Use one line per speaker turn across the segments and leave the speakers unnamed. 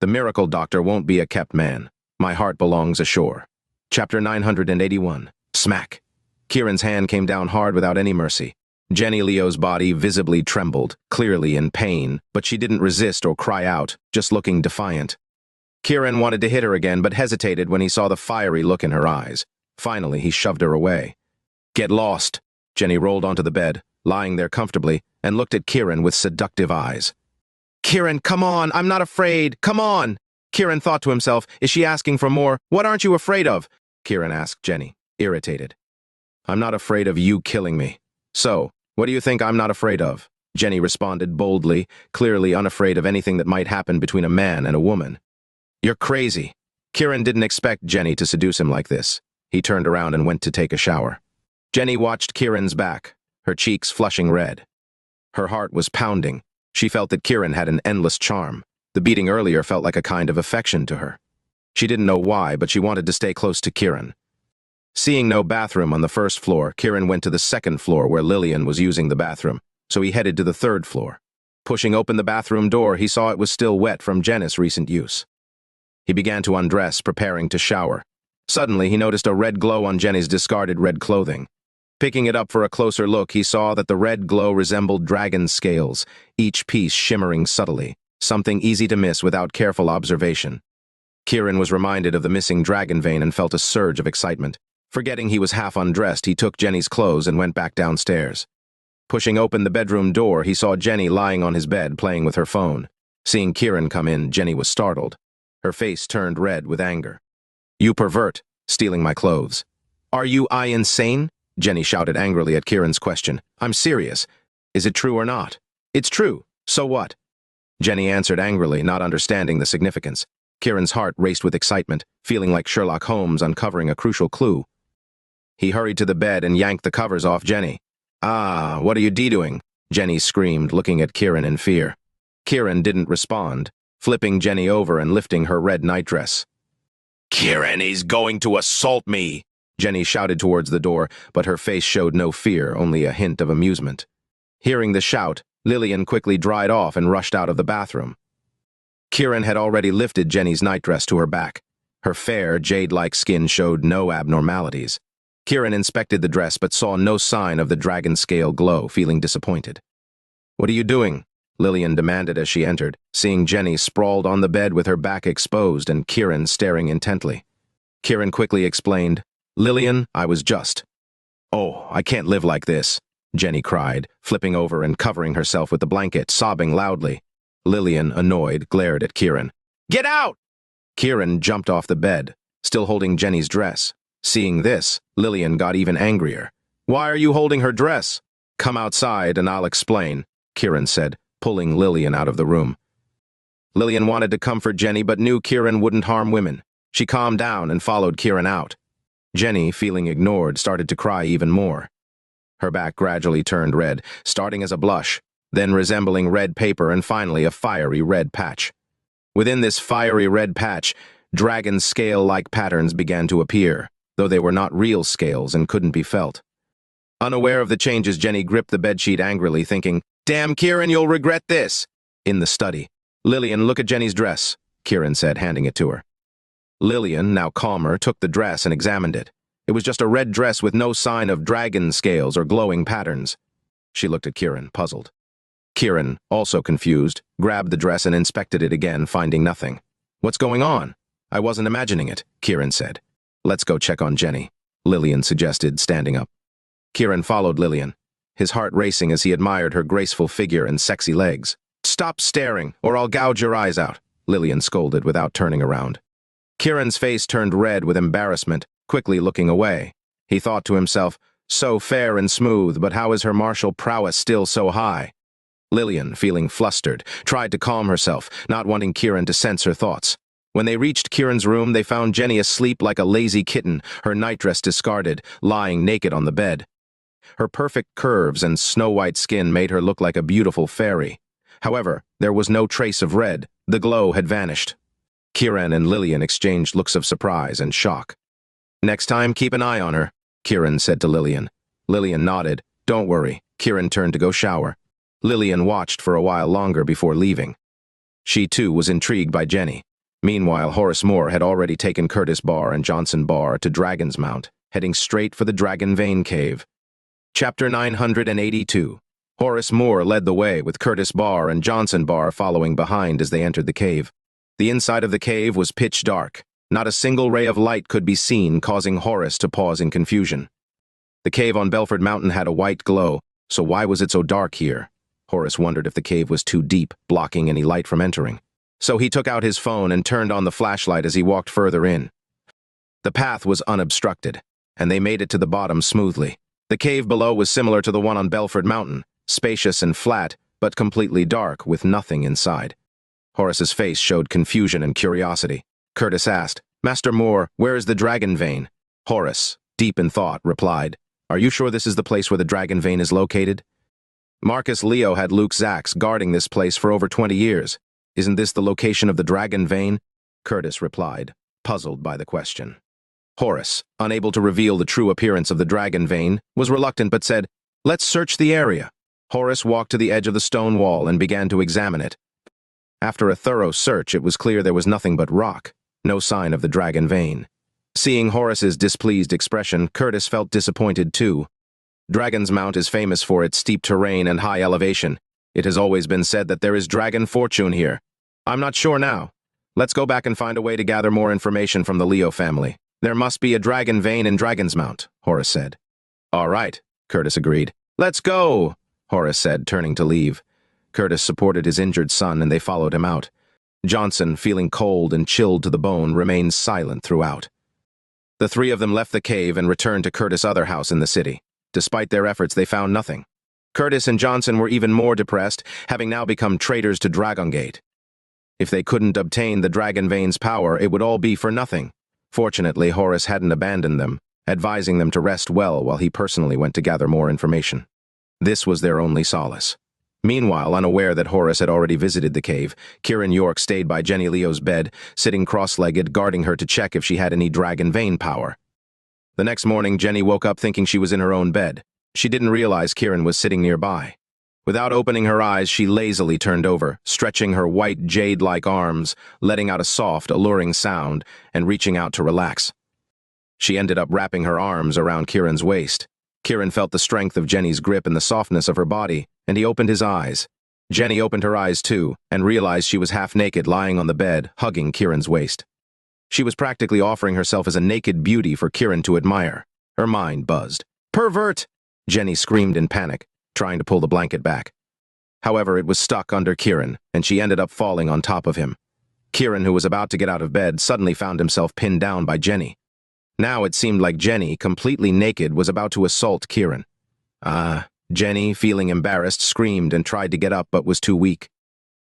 The miracle doctor won't be a kept man. My heart belongs ashore. Chapter 981. Smack. Kiran's hand came down hard without any mercy. Jenny Leo's body visibly trembled, clearly in pain, but she didn't resist or cry out, just looking defiant. Kiran wanted to hit her again, but hesitated when he saw the fiery look in her eyes. Finally, he shoved her away. Get lost. Jenny rolled onto the bed, lying there comfortably, and looked at Kiran with seductive eyes. Kiran, come on, I'm not afraid, come on! Kiran thought to himself, is she asking for more? What aren't you afraid of? Kiran asked Jenny, irritated. I'm not afraid of you killing me. So, what do you think I'm not afraid of? Jenny responded boldly, clearly unafraid of anything that might happen between a man and a woman. You're crazy. Kiran didn't expect Jenny to seduce him like this. He turned around and went to take a shower. Jenny watched Kiran's back, her cheeks flushing red. Her heart was pounding. She felt that Kiran had an endless charm. The beating earlier felt like a kind of affection to her. She didn't know why, but she wanted to stay close to Kiran. Seeing no bathroom on the first floor, Kiran went to the second floor where Lillian was using the bathroom, so he headed to the third floor. Pushing open the bathroom door, he saw it was still wet from Jenny's recent use. He began to undress, preparing to shower. Suddenly, he noticed a red glow on Jenny's discarded red clothing. Picking it up for a closer look, he saw that the red glow resembled dragon scales, each piece shimmering subtly, something easy to miss without careful observation. Kiran was reminded of the missing dragon vein and felt a surge of excitement. Forgetting he was half undressed, he took Jenny's clothes and went back downstairs. Pushing open the bedroom door, he saw Jenny lying on his bed playing with her phone. Seeing Kiran come in, Jenny was startled. Her face turned red with anger. You pervert, stealing my clothes. Are you insane? Jenny shouted angrily at Kiran's question. I'm serious. Is it true or not? It's true. So what? Jenny answered angrily, not understanding the significance. Kiran's heart raced with excitement, feeling like Sherlock Holmes uncovering a crucial clue. He hurried to the bed and yanked the covers off Jenny. Ah, what are you doing? Jenny screamed, looking at Kiran in fear. Kiran didn't respond, flipping Jenny over and lifting her red nightdress. Kiran, he's going to assault me! Jenny shouted towards the door, but her face showed no fear, only a hint of amusement. Hearing the shout, Lillian quickly dried off and rushed out of the bathroom. Kiran had already lifted Jenny's nightdress to her back. Her fair, jade-like skin showed no abnormalities. Kiran inspected the dress but saw no sign of the dragon scale glow, feeling disappointed. What are you doing? Lillian demanded as she entered, seeing Jenny sprawled on the bed with her back exposed and Kiran staring intently. Kiran quickly explained, Lillian, I was just. Oh, I can't live like this, Jenny cried, flipping over and covering herself with the blanket, sobbing loudly. Lillian, annoyed, glared at Kiran. Get out! Kiran jumped off the bed, still holding Jenny's dress. Seeing this, Lillian got even angrier. Why are you holding her dress? Come outside and I'll explain, Kiran said, pulling Lillian out of the room. Lillian wanted to comfort Jenny but knew Kiran wouldn't harm women. She calmed down and followed Kiran out. Jenny, feeling ignored, started to cry even more. Her back gradually turned red, starting as a blush, then resembling red paper and finally a fiery red patch. Within this fiery red patch, dragon scale-like patterns began to appear, though they were not real scales and couldn't be felt. Unaware of the changes, Jenny gripped the bedsheet angrily, thinking, Damn, Kiran, you'll regret this! In the study. Lillian, look at Jenny's dress, Kiran said, handing it to her. Lillian, now calmer, took the dress and examined it. It was just a red dress with no sign of dragon scales or glowing patterns. She looked at Kiran, puzzled. Kiran, also confused, grabbed the dress and inspected it again, finding nothing. What's going on? I wasn't imagining it, Kiran said. Let's go check on Jenny, Lillian suggested, standing up. Kiran followed Lillian, his heart racing as he admired her graceful figure and sexy legs. Stop staring, or I'll gouge your eyes out, Lillian scolded without turning around. Kiran's face turned red with embarrassment, quickly looking away. He thought to himself, so fair and smooth, but how is her martial prowess still so high? Lillian, feeling flustered, tried to calm herself, not wanting Kiran to sense her thoughts. When they reached Kiran's room, they found Jenny asleep like a lazy kitten, her nightdress discarded, lying naked on the bed. Her perfect curves and snow-white skin made her look like a beautiful fairy. However, there was no trace of red. The glow had vanished. Kiran and Lillian exchanged looks of surprise and shock. Next time, keep an eye on her, Kiran said to Lillian. Lillian nodded. Don't worry. Kiran turned to go shower. Lillian watched for a while longer before leaving. She, too, was intrigued by Jenny. Meanwhile, Horace Moor had already taken Curtis Barr and Johnson Barr to Dragon's Mount, heading straight for the Dragon Vein Cave. Chapter 982. Horace Moor led the way, with Curtis Barr and Johnson Barr following behind as they entered the cave. The inside of the cave was pitch dark. Not a single ray of light could be seen, causing Horace to pause in confusion. The cave on Belford Mountain had a white glow, so why was it so dark here? Horace wondered if the cave was too deep, blocking any light from entering. So he took out his phone and turned on the flashlight as he walked further in. The path was unobstructed, and they made it to the bottom smoothly. The cave below was similar to the one on Belford Mountain, spacious and flat, but completely dark, with nothing inside. Horace's face showed confusion and curiosity. Curtis asked, "Master Moor, where is the Dragon Vein?" Horace, deep in thought, replied, "Are you sure this is the place where the Dragon Vein is located?" Marcus Leo had Luke Zax guarding this place for over 20 years. "Isn't this the location of the Dragon Vein?" Curtis replied, puzzled by the question. Horace, unable to reveal the true appearance of the Dragon Vein, was reluctant but said, "Let's search the area." Horace walked to the edge of the stone wall and began to examine it. After a thorough search, it was clear there was nothing but rock, no sign of the Dragon Vein. Seeing Horace's displeased expression, Curtis felt disappointed too. Dragon's Mount is famous for its steep terrain and high elevation. It has always been said that there is dragon fortune here. I'm not sure now. Let's go back and find a way to gather more information from the Leo family. There must be a Dragon Vein in Dragon's Mount, Horace said. All right, Curtis agreed. Let's go, Horace said, turning to leave. Curtis supported his injured son and they followed him out. Johnson, feeling cold and chilled to the bone, remained silent throughout. The three of them left the cave and returned to Curtis' other house in the city. Despite their efforts, they found nothing. Curtis and Johnson were even more depressed, having now become traitors to Dragongate. If they couldn't obtain the Dragon Vein's power, it would all be for nothing. Fortunately, Horace hadn't abandoned them, advising them to rest well while he personally went to gather more information. This was their only solace. Meanwhile, unaware that Horace had already visited the cave, Kiran York stayed by Jenny Leo's bed, sitting cross-legged, guarding her to check if she had any Dragon Vein power. The next morning, Jenny woke up thinking she was in her own bed. She didn't realize Kiran was sitting nearby. Without opening her eyes, she lazily turned over, stretching her white jade-like arms, letting out a soft, alluring sound, and reaching out to relax. She ended up wrapping her arms around Kiran's waist. Kiran felt the strength of Jenny's grip and the softness of her body, and he opened his eyes. Jenny opened her eyes too, and realized she was half naked lying on the bed, hugging Kiran's waist. She was practically offering herself as a naked beauty for Kiran to admire. Her mind buzzed. "Pervert!" Jenny screamed in panic, trying to pull the blanket back. However, it was stuck under Kiran, and she ended up falling on top of him. Kiran, who was about to get out of bed, suddenly found himself pinned down by Jenny. Now it seemed like Jenny, completely naked, was about to assault Kiran. Jenny, feeling embarrassed, screamed and tried to get up but was too weak.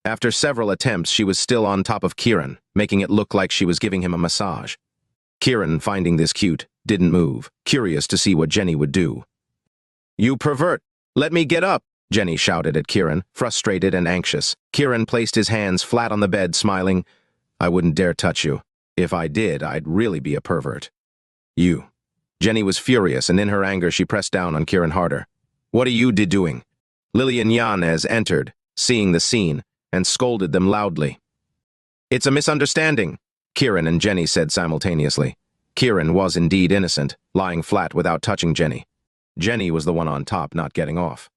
After several attempts, she was still on top of Kiran, making it look like she was giving him a massage. Kiran, finding this cute, didn't move, curious to see what Jenny would do. "You pervert! Let me get up!" Jenny shouted at Kiran, frustrated and anxious. Kiran placed his hands flat on the bed, smiling. "I wouldn't dare touch you. If I did, I'd really be a pervert." "You." Jenny was furious, and in her anger she pressed down on Kiran harder. "What are you doing?" Lillian Yanez entered, seeing the scene, and scolded them loudly. "It's a misunderstanding," Kiran and Jenny said simultaneously. Kiran was indeed innocent, lying flat without touching Jenny. Jenny was the one on top, not getting off.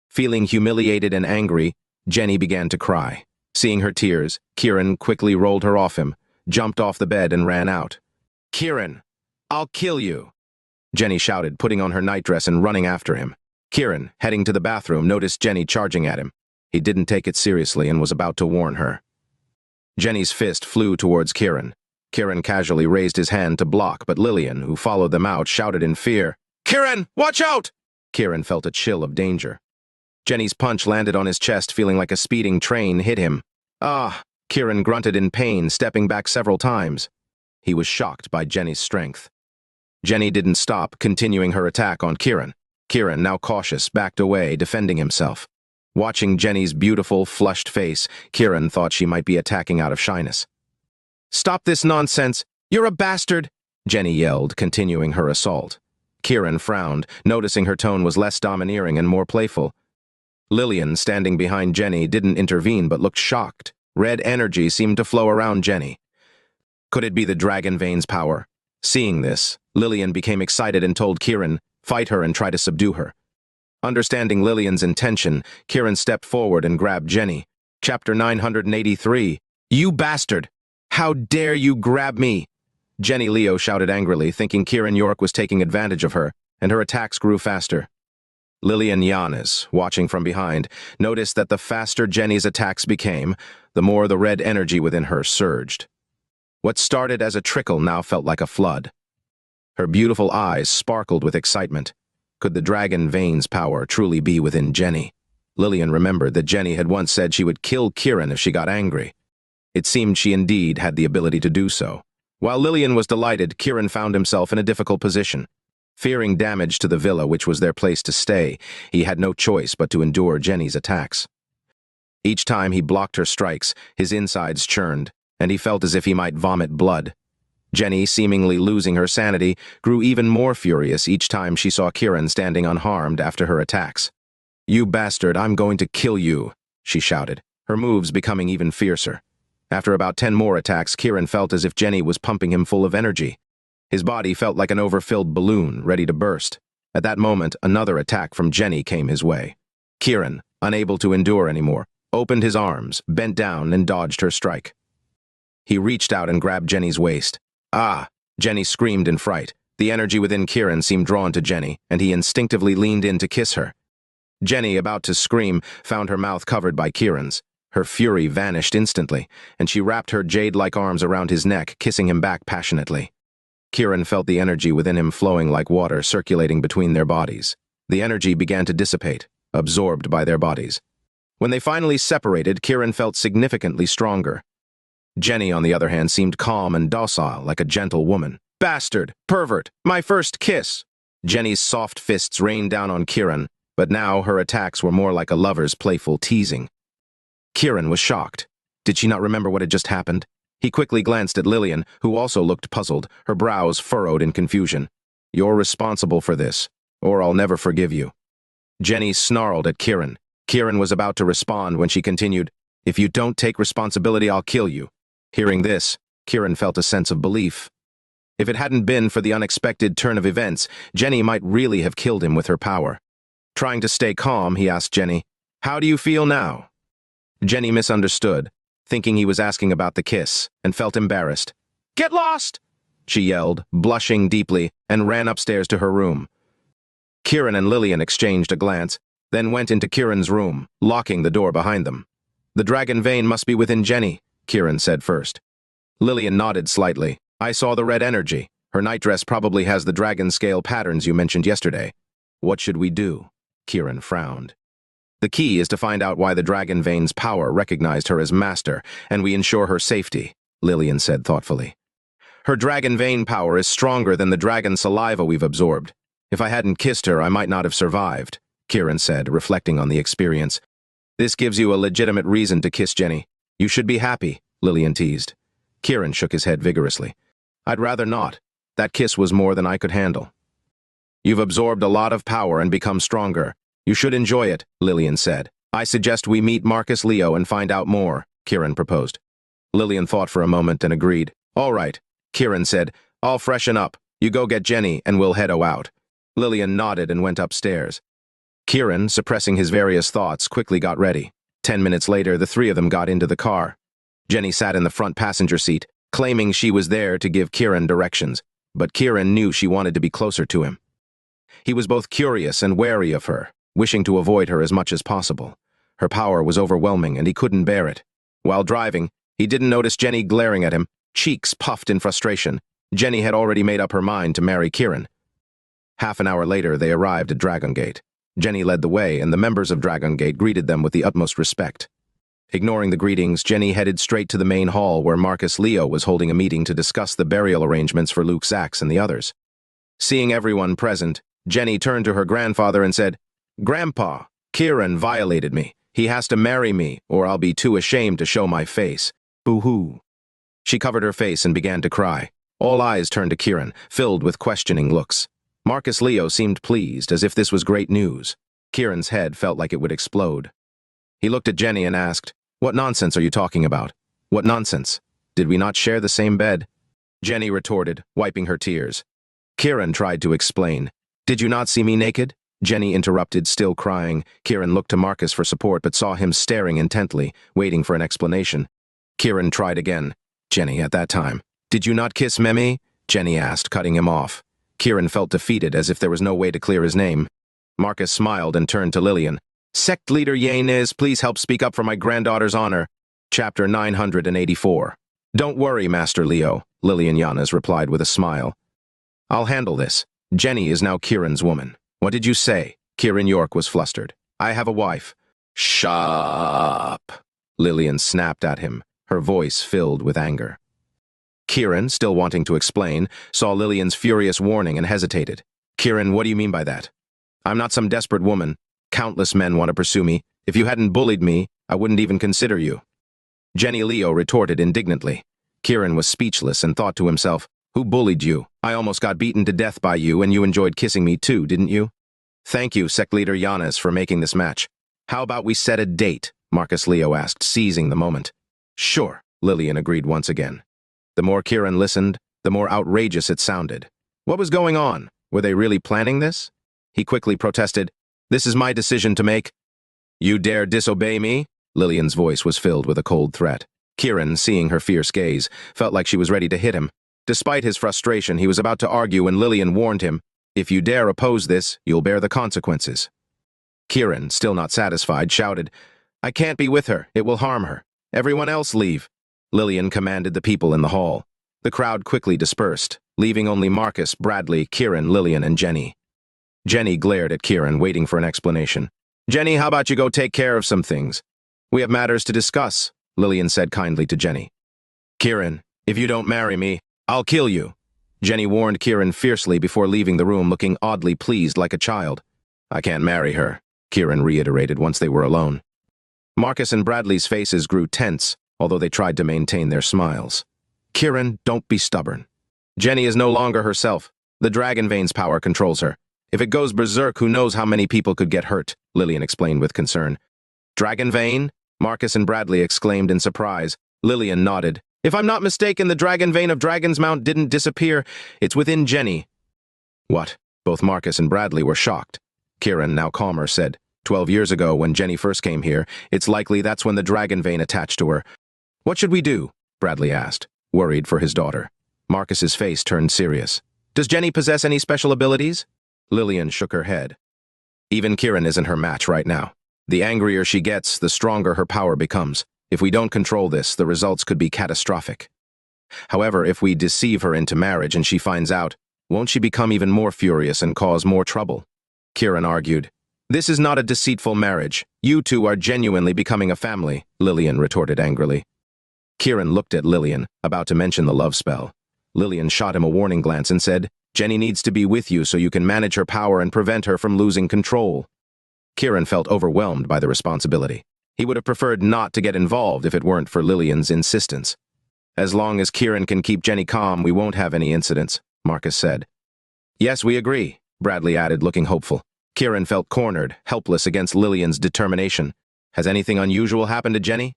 Feeling humiliated and angry, Jenny began to cry. Seeing her tears, Kiran quickly rolled her off him, jumped off the bed and ran out. "Kiran, I'll kill you!" Jenny shouted, putting on her nightdress and running after him. Kiran, heading to the bathroom, noticed Jenny charging at him. He didn't take it seriously and was about to warn her. Jenny's fist flew towards Kiran. Kiran casually raised his hand to block, but Lillian, who followed them out, shouted in fear, "Kiran, watch out!" Kiran felt a chill of danger. Jenny's punch landed on his chest, feeling like a speeding train hit him. "Ah!" Kiran grunted in pain, stepping back several times. He was shocked by Jenny's strength. Jenny didn't stop, continuing her attack on Kiran. Kiran, now cautious, backed away, defending himself. Watching Jenny's beautiful, flushed face, Kiran thought she might be attacking out of shyness. "Stop this nonsense! You're a bastard!" Jenny yelled, continuing her assault. Kiran frowned, noticing her tone was less domineering and more playful. Lillian, standing behind Jenny, didn't intervene but looked shocked. Red energy seemed to flow around Jenny. Could it be the dragon vein's power? Seeing this, Lillian became excited and told Kiran, fight her and try to subdue her. Understanding Lillian's intention, Kiran stepped forward and grabbed Jenny. Chapter 983. You bastard! How dare you grab me? Jenny Leo shouted angrily, thinking Kiran York was taking advantage of her, and her attacks grew faster. Lillian Yanis, watching from behind, noticed that the faster Jenny's attacks became, the more the red energy within her surged. What started as a trickle now felt like a flood. Her beautiful eyes sparkled with excitement. Could the dragon vein's power truly be within Jenny? Lillian remembered that Jenny had once said she would kill Kiran if she got angry. It seemed she indeed had the ability to do so. While Lillian was delighted, Kiran found himself in a difficult position. Fearing damage to the villa, which was their place to stay, he had no choice but to endure Jenny's attacks. Each time he blocked her strikes, his insides churned, and he felt as if he might vomit blood. Jenny, seemingly losing her sanity, grew even more furious each time she saw Kiran standing unharmed after her attacks. "You bastard, I'm going to kill you," she shouted, her moves becoming even fiercer. After about 10 more attacks, Kiran felt as if Jenny was pumping him full of energy. His body felt like an overfilled balloon, ready to burst. At that moment, another attack from Jenny came his way. Kiran, unable to endure anymore, opened his arms, bent down, and dodged her strike. He reached out and grabbed Jenny's waist. "Ah!" Jenny screamed in fright. The energy within Kiran seemed drawn to Jenny, and he instinctively leaned in to kiss her. Jenny, about to scream, found her mouth covered by Kiran's. Her fury vanished instantly, and she wrapped her jade-like arms around his neck, kissing him back passionately. Kiran felt the energy within him flowing like water circulating between their bodies. The energy began to dissipate, absorbed by their bodies. When they finally separated, Kiran felt significantly stronger. Jenny, on the other hand, seemed calm and docile, like a gentle woman. "Bastard! Pervert! My first kiss!" Jenny's soft fists rained down on Kiran, but now her attacks were more like a lover's playful teasing. Kiran was shocked. Did she not remember what had just happened? He quickly glanced at Lillian, who also looked puzzled, her brows furrowed in confusion. "You're responsible for this, or I'll never forgive you." Jenny snarled at Kiran. Kiran was about to respond when she continued, "If you don't take responsibility, I'll kill you." Hearing this, Kiran felt a sense of belief. If it hadn't been for the unexpected turn of events, Jenny might really have killed him with her power. Trying to stay calm, he asked Jenny, "How do you feel now?" Jenny misunderstood, thinking he was asking about the kiss, and felt embarrassed. "Get lost!" she yelled, blushing deeply, and ran upstairs to her room. Kiran and Lillian exchanged a glance, then went into Kiran's room, locking the door behind them. "The dragon vein must be within Jenny," Kiran said first. Lillian nodded slightly. "I saw the red energy. Her nightdress probably has the dragon scale patterns you mentioned yesterday." "What should we do?" Kiran frowned. "The key is to find out why the dragon vein's power recognized her as master, and we ensure her safety," Lillian said thoughtfully. "Her dragon vein power is stronger than the dragon saliva we've absorbed. If I hadn't kissed her, I might not have survived," Kiran said, reflecting on the experience. "This gives you a legitimate reason to kiss Jenny. You should be happy," Lillian teased. Kiran shook his head vigorously. "I'd rather not. That kiss was more than I could handle." "You've absorbed a lot of power and become stronger. You should enjoy it," Lillian said. "I suggest we meet Marcus Leo and find out more," Kiran proposed. Lillian thought for a moment and agreed. "All right," Kiran said. "I'll freshen up. You go get Jenny and we'll head out." Lillian nodded and went upstairs. Kiran, suppressing his various thoughts, quickly got ready. 10 minutes later, the three of them got into the car. Jenny sat in the front passenger seat, claiming she was there to give Kiran directions, but Kiran knew she wanted to be closer to him. He was both curious and wary of her, wishing to avoid her as much as possible. Her power was overwhelming and he couldn't bear it. While driving, he didn't notice Jenny glaring at him, cheeks puffed in frustration. Jenny had already made up her mind to marry Kiran. Half an hour later, they arrived at Dragongate. Jenny led the way, and the members of Dragongate greeted them with the utmost respect. Ignoring the greetings, Jenny headed straight to the main hall where Marcus Leo was holding a meeting to discuss the burial arrangements for Luke Sachs and the others. Seeing everyone present, Jenny turned to her grandfather and said, "Grandpa, Kiran violated me. He has to marry me, or I'll be too ashamed to show my face. Boo-hoo." She covered her face and began to cry. All eyes turned to Kiran, filled with questioning looks. Marcus Leo seemed pleased, as if this was great news. Kiran's head felt like it would explode. He looked at Jenny and asked, "What nonsense are you talking about? What nonsense? Did we not share the same bed?" Jenny retorted, wiping her tears. Kiran tried to explain. Did you not see me naked? Jenny interrupted, still crying. Kiran looked to Marcus for support but saw him staring intently, waiting for an explanation. Kiran tried again. Jenny, at that time. Did you not kiss Memi? Jenny asked, cutting him off. Kiran felt defeated, as if there was no way to clear his name. Marcus smiled and turned to Lillian. Sect leader Yanez, please help speak up for my granddaughter's honor. Chapter 984. Don't worry, Master Leo, Lillian Yanez replied with a smile. I'll handle this. Jenny is now Kiran's woman. What did you say? Kiran York was flustered. I have a wife. Shut up, Lillian snapped at him, her voice filled with anger. Kiran, still wanting to explain, saw Lillian's furious warning and hesitated. Kiran, what do you mean by that? I'm not some desperate woman. Countless men want to pursue me. If you hadn't bullied me, I wouldn't even consider you. Jenny Leo retorted indignantly. Kiran was speechless and thought to himself, who bullied you? I almost got beaten to death by you, and you enjoyed kissing me too, didn't you? Thank you, Sect Leader Yanez, for making this match. How about we set a date? Marcus Leo asked, seizing the moment. Sure, Lillian agreed once again. The more Kiran listened, the more outrageous it sounded. What was going on? Were they really planning this? He quickly protested, This is my decision to make. You dare disobey me? Lillian's voice was filled with a cold threat. Kiran, seeing her fierce gaze, felt like she was ready to hit him. Despite his frustration, he was about to argue when Lillian warned him, If you dare oppose this, you'll bear the consequences. Kiran, still not satisfied, shouted, I can't be with her. It will harm her. Everyone else leave. Lillian commanded the people in the hall. The crowd quickly dispersed, leaving only Marcus, Bradley, Kiran, Lillian, and Jenny. Jenny glared at Kiran, waiting for an explanation. Jenny, how about you go take care of some things? We have matters to discuss, Lillian said kindly to Jenny. Kiran, if you don't marry me, I'll kill you. Jenny warned Kiran fiercely before leaving the room, looking oddly pleased like a child. I can't marry her, Kiran reiterated once they were alone. Marcus and Bradley's faces grew tense, although they tried to maintain their smiles. Kiran, don't be stubborn. Jenny is no longer herself. The Dragon Vein's power controls her. If it goes berserk, who knows how many people could get hurt, Lillian explained with concern. Dragon Vein? Marcus and Bradley exclaimed in surprise. Lillian nodded. If I'm not mistaken, the Dragon Vein of Dragon's Mount didn't disappear. It's within Jenny. What? Both Marcus and Bradley were shocked. Kiran, now calmer, said, 12 years ago, when Jenny first came here, it's likely that's when the Dragon Vein attached to her. What should we do? Bradley asked, worried for his daughter. Marcus's face turned serious. Does Jenny possess any special abilities? Lillian shook her head. Even Kiran isn't her match right now. The angrier she gets, the stronger her power becomes. If we don't control this, the results could be catastrophic. However, if we deceive her into marriage and she finds out, won't she become even more furious and cause more trouble? Kiran argued. This is not a deceitful marriage. You two are genuinely becoming a family, Lillian retorted angrily. Kiran looked at Lillian, about to mention the love spell. Lillian shot him a warning glance and said, Jenny needs to be with you so you can manage her power and prevent her from losing control. Kiran felt overwhelmed by the responsibility. He would have preferred not to get involved if it weren't for Lillian's insistence. As long as Kiran can keep Jenny calm, we won't have any incidents, Marcus said. Yes, we agree, Bradley added, looking hopeful. Kiran felt cornered, helpless against Lillian's determination. Has anything unusual happened to Jenny?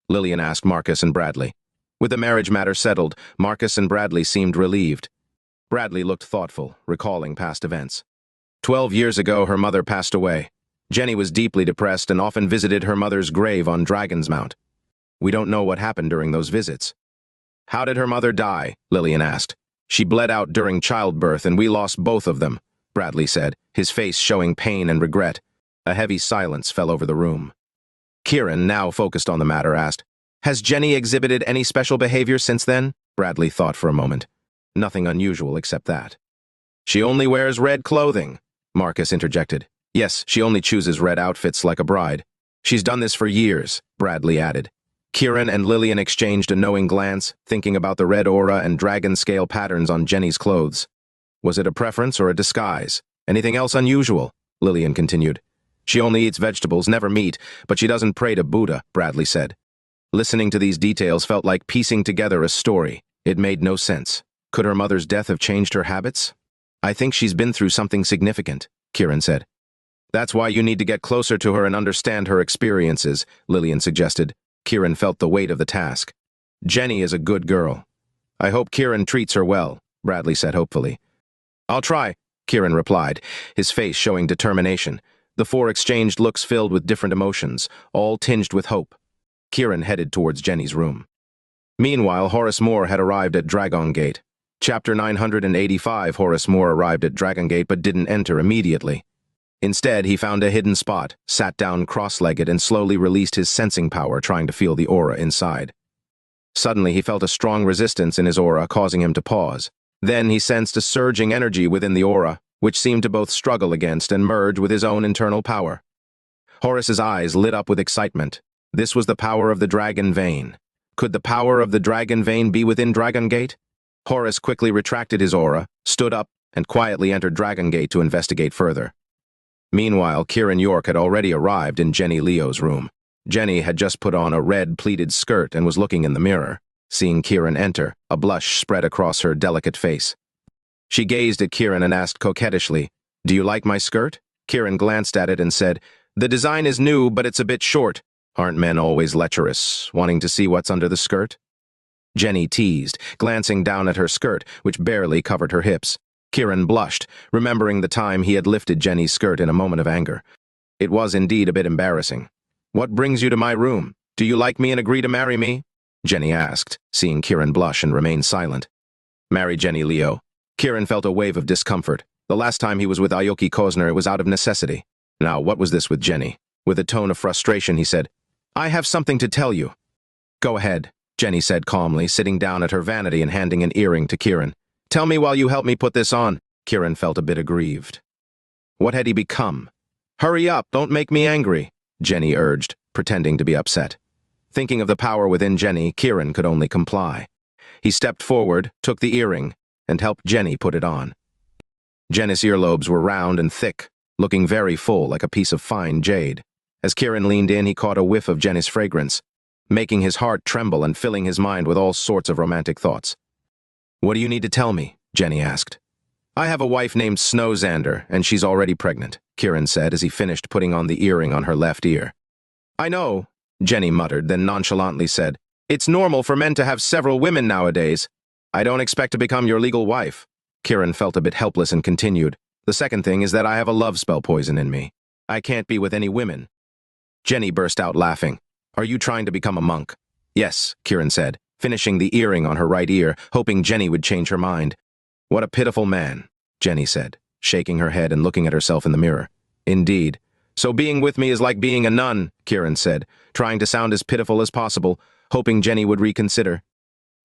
Lillian asked Marcus and Bradley. With the marriage matter settled, Marcus and Bradley seemed relieved. Bradley looked thoughtful, recalling past events. 12 years ago, her mother passed away. Jenny was deeply depressed and often visited her mother's grave on Dragon's Mount. We don't know what happened during those visits. How did her mother die? Lillian asked. She bled out during childbirth and we lost both of them, Bradley said, his face showing pain and regret. A heavy silence fell over the room. Kiran, now focused on the matter, asked, Has Jenny exhibited any special behavior since then? Bradley thought for a moment. Nothing unusual except that. She only wears red clothing, Marcus interjected. Yes, she only chooses red outfits like a bride. She's done this for years, Bradley added. Kiran and Lillian exchanged a knowing glance, thinking about the red aura and dragon scale patterns on Jenny's clothes. Was it a preference or a disguise? Anything else unusual? Lillian continued. She only eats vegetables, never meat, but she doesn't pray to Buddha, Bradley said. Listening to these details felt like piecing together a story. It made no sense. Could her mother's death have changed her habits? I think she's been through something significant, Kiran said. That's why you need to get closer to her and understand her experiences, Lillian suggested. Kiran felt the weight of the task. Jenny is a good girl. I hope Kiran treats her well, Bradley said hopefully. I'll try, Kiran replied, his face showing determination. The four exchanged looks filled with different emotions, all tinged with hope. Kiran headed towards Jenny's room. Meanwhile, Horace Moor had arrived at Dragongate. Chapter 985. Horace Moor arrived at Dragongate but didn't enter immediately. Instead, he found a hidden spot, sat down cross-legged, and slowly released his sensing power, trying to feel the aura inside. Suddenly, he felt a strong resistance in his aura, causing him to pause. Then he sensed a surging energy within the aura, which seemed to both struggle against and merge with his own internal power. Horace's eyes lit up with excitement. This was the power of the dragon vein. Could the power of the dragon vein be within Dragongate? Horace quickly retracted his aura, stood up, and quietly entered Dragongate to investigate further. Meanwhile, Kiran York had already arrived in Jenny Leo's room. Jenny had just put on a red pleated skirt and was looking in the mirror. Seeing Kiran enter, a blush spread across her delicate face. She gazed at Kiran and asked coquettishly, "Do you like my skirt?" Kiran glanced at it and said, "The design is new, but it's a bit short. Aren't men always lecherous, wanting to see what's under the skirt?" Jenny teased, glancing down at her skirt, which barely covered her hips. Kiran blushed, remembering the time he had lifted Jenny's skirt in a moment of anger. It was indeed a bit embarrassing. "What brings you to my room? Do you like me and agree to marry me?" Jenny asked, seeing Kiran blush and remain silent. "Marry Jenny Leo." Kiran felt a wave of discomfort. The last time he was with Aoki Kozner, it was out of necessity. Now, what was this with Jenny? With a tone of frustration, he said, "I have something to tell you." "Go ahead," Jenny said calmly, sitting down at her vanity and handing an earring to Kiran. "Tell me while you help me put this on." Kiran felt a bit aggrieved. What had he become? "Hurry up, don't make me angry," Jenny urged, pretending to be upset. Thinking of the power within Jenny, Kiran could only comply. He stepped forward, took the earring, and helped Jenny put it on. Jenny's earlobes were round and thick, looking very full like a piece of fine jade. As Kiran leaned in, he caught a whiff of Jenny's fragrance, making his heart tremble and filling his mind with all sorts of romantic thoughts. "What do you need to tell me?" Jenny asked. "I have a wife named Snowzander, and she's already pregnant," Kiran said as he finished putting on the earring on her left ear. "I know," Jenny muttered, then nonchalantly said, "It's normal for men to have several women nowadays. I don't expect to become your legal wife." Kiran felt a bit helpless and continued, "The second thing is that I have a love spell poison in me. I can't be with any women." Jenny burst out laughing. "Are you trying to become a monk?" "Yes," Kiran said, finishing the earring on her right ear, hoping Jenny would change her mind. "What a pitiful man," Jenny said, shaking her head and looking at herself in the mirror. "Indeed. So being with me is like being a nun," Kiran said, trying to sound as pitiful as possible, hoping Jenny would reconsider.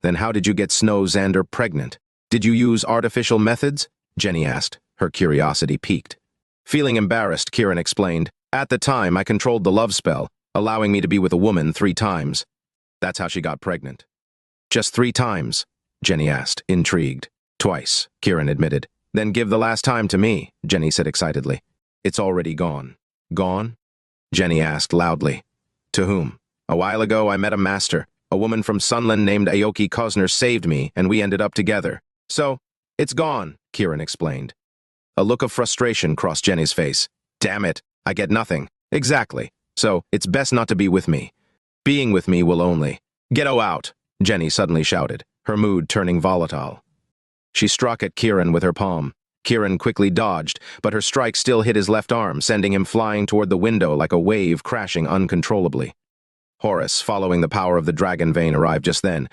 "Then how did you get Snowzander pregnant? Did you use artificial methods?" Jenny asked, her curiosity piqued. Feeling embarrassed, Kiran explained, "At the time, I controlled the love spell, allowing me to be with a woman 3 times. That's how she got pregnant." "Just 3 times?" Jenny asked, intrigued. "Twice," Kiran admitted. "Then give the last time to me," Jenny said excitedly. "It's already gone." "Gone?" Jenny asked loudly. "To whom?" "A while ago, I met a master. A woman from Sunland named Aoki Kozner saved me, and we ended up together. So, it's gone," Kiran explained. A look of frustration crossed Jenny's face. "Damn it, I get nothing." "Exactly. So, it's best not to be with me. Being with me will only—" "Get-o out," Jenny suddenly shouted, her mood turning volatile. She struck at Kiran with her palm. Kiran quickly dodged, but her strike still hit his left arm, sending him flying toward the window like a wave crashing uncontrollably. Horace, following the power of the dragon vein, arrived just then.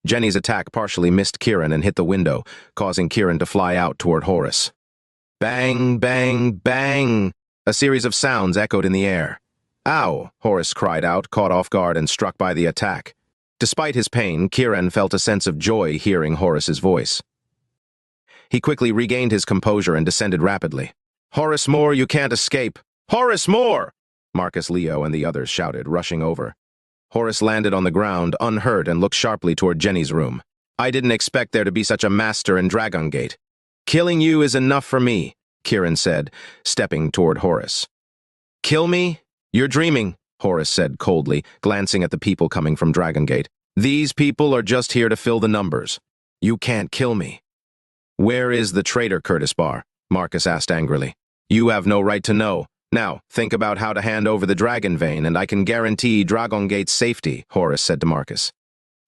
Jenny's attack partially missed Kiran and hit the window, causing Kiran to fly out toward Horace. Bang, bang, bang! A series of sounds echoed in the air. "Ow!" Horace cried out, caught off guard and struck by the attack. Despite his pain, Kiran felt a sense of joy hearing Horace's voice. He quickly regained his composure and descended rapidly. "Horace Moor, you can't escape! Horace Moor!" Marcus Leo and the others shouted, rushing over. Horace landed on the ground, unhurt, and looked sharply toward Jenny's room. "I didn't expect there to be such a master in Dragongate." "Killing you is enough for me," Kiran said, stepping toward Horace. "Kill me? You're dreaming," Horace said coldly, glancing at the people coming from Dragongate. "These people are just here to fill the numbers. You can't kill me." "Where is the traitor, Curtis Barr?" Marcus asked angrily. "You have no right to know. Now, think about how to hand over the dragon vein, and I can guarantee Dragongate's safety," Horace said to Marcus.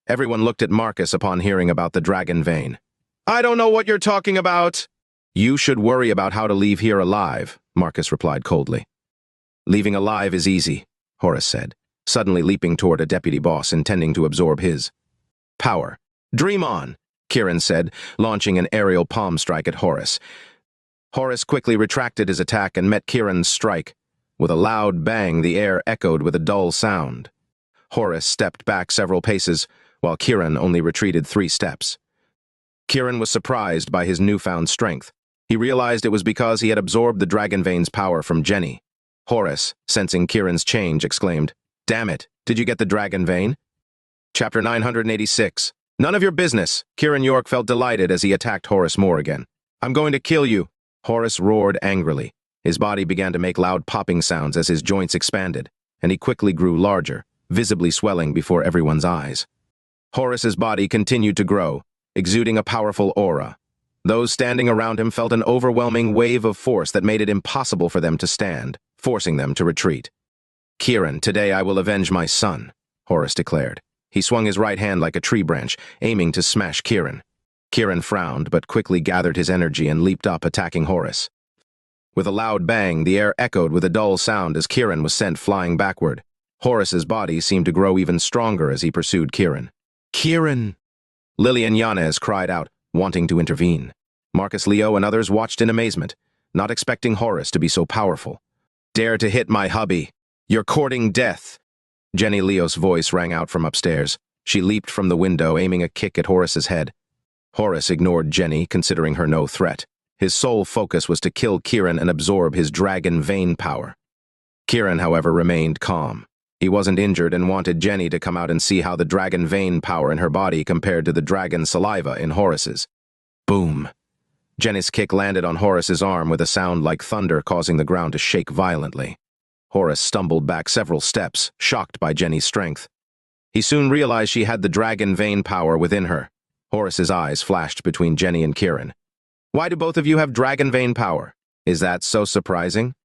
Everyone looked at Marcus upon hearing about the dragon vein. "I don't know what you're talking about." "You should worry about how to leave here alive," Marcus replied coldly. "Leaving alive is easy," Horace said, suddenly leaping toward a deputy boss intending to absorb his power. "Dream on," Kiran said, launching an aerial palm strike at Horace. Horace quickly retracted his attack and met Kiran's strike. With a loud bang, the air echoed with a dull sound. Horace stepped back several paces, while Kiran only retreated 3 steps. Kiran was surprised by his newfound strength. He realized it was because he had absorbed the dragon vein's power from Jenny. Horace, sensing Kiran's change, exclaimed, "Damn it, did you get the dragon vein?" Chapter 986. "None of your business." Kiran York felt delighted as he attacked Horace Moor again. "I'm going to kill you." Horace roared angrily. His body began to make loud popping sounds as his joints expanded, and he quickly grew larger, visibly swelling before everyone's eyes. Horace's body continued to grow, exuding a powerful aura. Those standing around him felt an overwhelming wave of force that made it impossible for them to stand, forcing them to retreat. "Kiran, today I will avenge my son," Horace declared. He swung his right hand like a tree branch, aiming to smash Kiran. Kiran frowned, but quickly gathered his energy and leaped up, attacking Horace. With a loud bang, the air echoed with a dull sound as Kiran was sent flying backward. Horace's body seemed to grow even stronger as he pursued Kiran. "Kiran!" Lillian Yanez cried out, wanting to intervene. Marcus Leo and others watched in amazement, not expecting Horace to be so powerful. "Dare to hit my hubby! You're courting death!" Jenny Leo's voice rang out from upstairs. She leaped from the window, aiming a kick at Horace's head. Horace ignored Jenny, considering her no threat. His sole focus was to kill Kiran and absorb his dragon vein power. Kiran, however, remained calm. He wasn't injured and wanted Jenny to come out and see how the dragon vein power in her body compared to the dragon saliva in Horace's. Boom! Jenny's kick landed on Horace's arm with a sound like thunder, causing the ground to shake violently. Horace stumbled back several steps, shocked by Jenny's strength. He soon realized she had the dragon vein power within her. Horace's eyes flashed between Jenny and Kiran. "Why do both of you have dragon vein power? Is that so surprising?"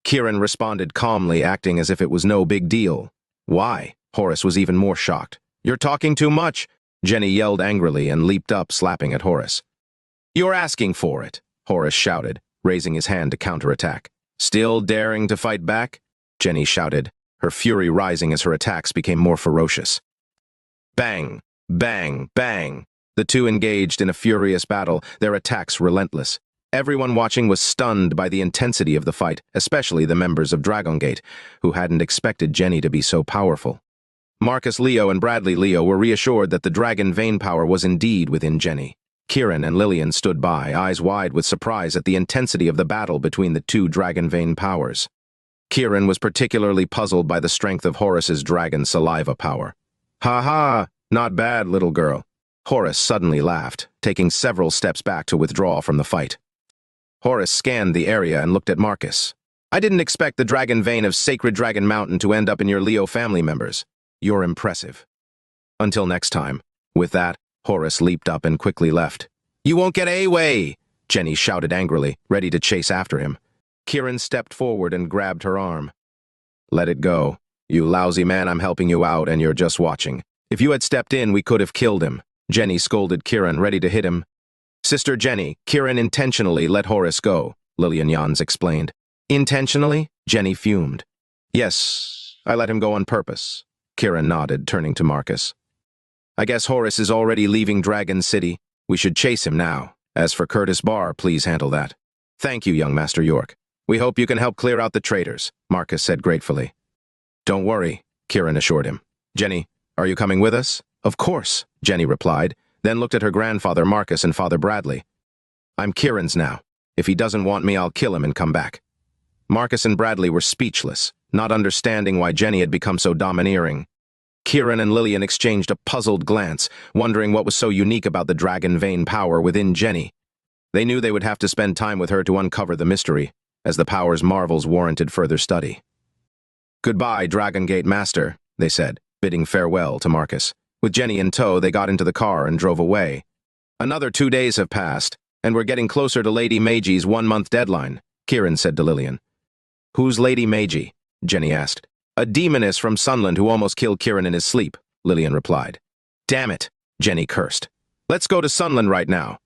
Kiran responded calmly, acting as if it was no big deal. "Why?" Horace was even more shocked. "You're talking too much!" Jenny yelled angrily and leaped up, slapping at Horace. "You're asking for it!" Horace shouted, raising his hand to counterattack. "Still daring to fight back?" Jenny shouted, her fury rising as her attacks became more ferocious. Bang! Bang! Bang! The two engaged in a furious battle, their attacks relentless. Everyone watching was stunned by the intensity of the fight, especially the members of Dragongate, who hadn't expected Jenny to be so powerful. Marcus Leo and Bradley Leo were reassured that the dragon vein power was indeed within Jenny. Kiran and Lillian stood by, eyes wide with surprise at the intensity of the battle between the two dragon vein powers. Kiran was particularly puzzled by the strength of Horace's dragon saliva power. "Ha ha! Not bad, little girl." Horace suddenly laughed, taking several steps back to withdraw from the fight. Horace scanned the area and looked at Marcus. "I didn't expect the dragon vein of Sacred Dragon Mountain to end up in your Leo family members. You're impressive." "Until next time." With that, Horace leaped up and quickly left. "You won't get away!" Jenny shouted angrily, ready to chase after him. Kiran stepped forward and grabbed her arm. "Let it go. You lousy man, I'm helping you out and you're just watching. If you had stepped in, we could have killed him." Jenny scolded Kiran, ready to hit him. "Sister Jenny, Kiran intentionally let Horace go," Lillian Jans explained. "Intentionally?" Jenny fumed. "Yes, I let him go on purpose." Kiran nodded, turning to Marcus. "I guess Horace is already leaving Dragon City. We should chase him now. As for Curtis Barr, please handle that." "Thank you, young Master York. We hope you can help clear out the traitors," Marcus said gratefully. "Don't worry," Kiran assured him. "Jenny, are you coming with us?" "Of course," Jenny replied, then looked at her grandfather Marcus and Father Bradley. "I'm Kiran's now. If he doesn't want me, I'll kill him and come back." Marcus and Bradley were speechless, not understanding why Jenny had become so domineering. Kiran and Lillian exchanged a puzzled glance, wondering what was so unique about the dragon vein power within Jenny. They knew they would have to spend time with her to uncover the mystery, as the power's marvels warranted further study. "Goodbye, Dragongate Master," they said, bidding farewell to Marcus. With Jenny in tow, they got into the car and drove away. "Another 2 days have passed, and we're getting closer to Lady Meiji's 1-month deadline," Kiran said to Lillian. "Who's Lady Meiji?" Jenny asked. "A demoness from Sunland who almost killed Kiran in his sleep," Lillian replied. Damn it, Jenny cursed. Let's go to Sunland right now.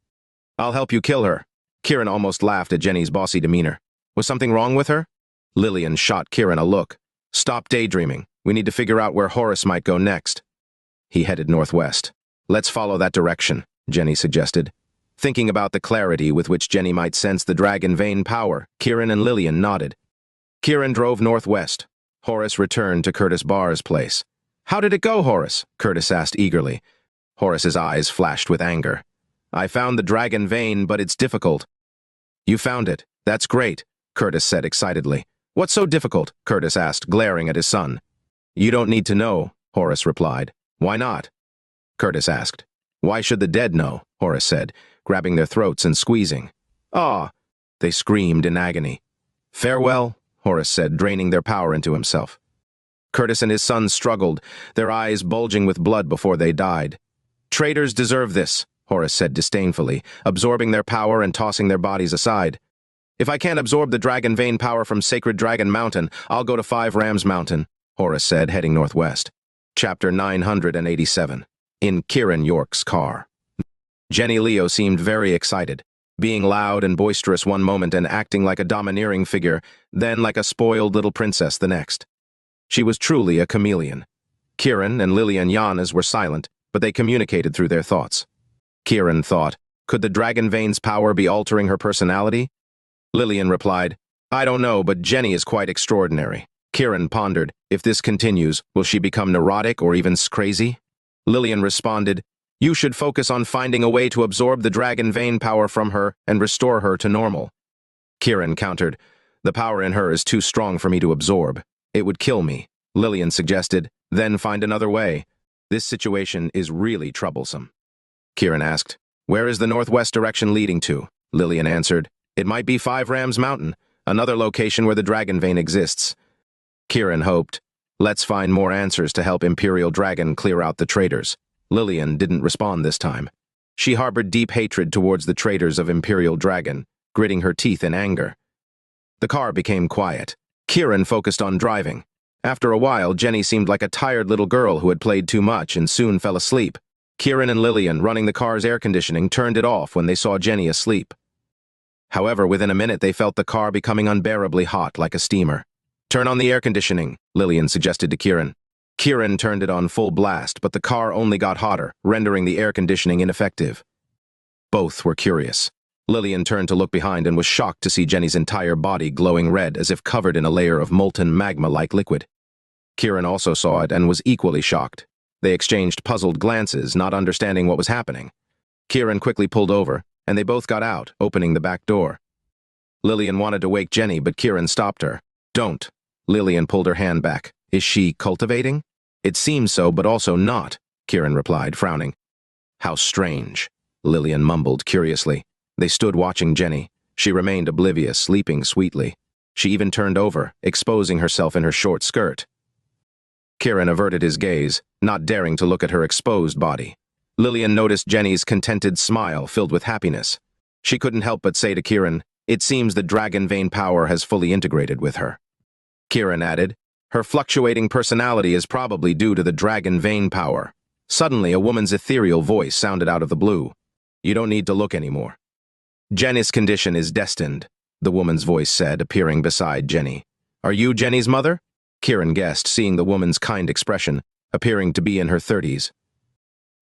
I'll help you kill her. Kiran almost laughed at Jenny's bossy demeanor. Was something wrong with her? Lillian shot Kiran a look. Stop daydreaming. We need to figure out where Horace might go next. He headed northwest. Let's follow that direction, Jenny suggested. Thinking about the clarity with which Jenny might sense the dragon vein power, Kiran and Lillian nodded. Kiran drove northwest. Horace returned to Curtis Barr's place. How did it go, Horace? Curtis asked eagerly. Horace's eyes flashed with anger. I found the dragon vein, but it's difficult. You found it. That's great, Curtis said excitedly. What's so difficult? Curtis asked, glaring at his son. You don't need to know, Horace replied. Why not? Curtis asked. Why should the dead know? Horace said, grabbing their throats and squeezing. Ah! They screamed in agony. Farewell, Horace said, draining their power into himself. Curtis and his son struggled, their eyes bulging with blood before they died. Traitors deserve this, Horace said disdainfully, absorbing their power and tossing their bodies aside. If I can't absorb the dragon vein power from Sacred Dragon Mountain, I'll go to 5 Rams Mountain, Horace said, heading northwest. Chapter 987. In Kiran York's car. Jenny Leo seemed very excited, being loud and boisterous one moment and acting like a domineering figure, then like a spoiled little princess the next. She was truly a chameleon. Kiran and Lillian Yanas were silent, but they communicated through their thoughts. Kiran thought, could the dragon vein's power be altering her personality? Lillian replied, I don't know, but Jenny is quite extraordinary. Kiran pondered, if this continues, will she become neurotic or even crazy? Lillian responded, you should focus on finding a way to absorb the dragon vein power from her and restore her to normal. Kiran countered, the power in her is too strong for me to absorb. It would kill me. Lillian suggested, then find another way. This situation is really troublesome. Kiran asked, where is the northwest direction leading to? Lillian answered, it might be 5 Rams Mountain, another location where the dragon vein exists. Kiran hoped, let's find more answers to help Imperial Dragon clear out the traitors. Lillian didn't respond this time. She harbored deep hatred towards the traitors of Imperial Dragon, gritting her teeth in anger. The car became quiet. Kiran focused on driving. After a while, Jenny seemed like a tired little girl who had played too much and soon fell asleep. Kiran and Lillian, running the car's air conditioning, turned it off when they saw Jenny asleep. However, within a minute they felt the car becoming unbearably hot like a steamer. Turn on the air conditioning, Lillian suggested to Kiran. Kiran turned it on full blast, but the car only got hotter, rendering the air conditioning ineffective. Both were curious. Lillian turned to look behind and was shocked to see Jenny's entire body glowing red as if covered in a layer of molten magma-like liquid. Kiran also saw it and was equally shocked. They exchanged puzzled glances, not understanding what was happening. Kiran quickly pulled over, and they both got out, opening the back door. Lillian wanted to wake Jenny, but Kiran stopped her. Don't. Lillian pulled her hand back. Is she cultivating? It seems so, but also not, Kiran replied, frowning. How strange, Lillian mumbled curiously. They stood watching Jenny. She remained oblivious, sleeping sweetly. She even turned over, exposing herself in her short skirt. Kiran averted his gaze, not daring to look at her exposed body. Lillian noticed Jenny's contented smile filled with happiness. She couldn't help but say to Kiran, it seems the dragon vein power has fully integrated with her. Kiran added, her fluctuating personality is probably due to the dragon vein power. Suddenly, a woman's ethereal voice sounded out of the blue. You don't need to look anymore. Jenny's condition is destined, the woman's voice said, appearing beside Jenny. Are you Jenny's mother? Kiran guessed, seeing the woman's kind expression, appearing to be in her 30s.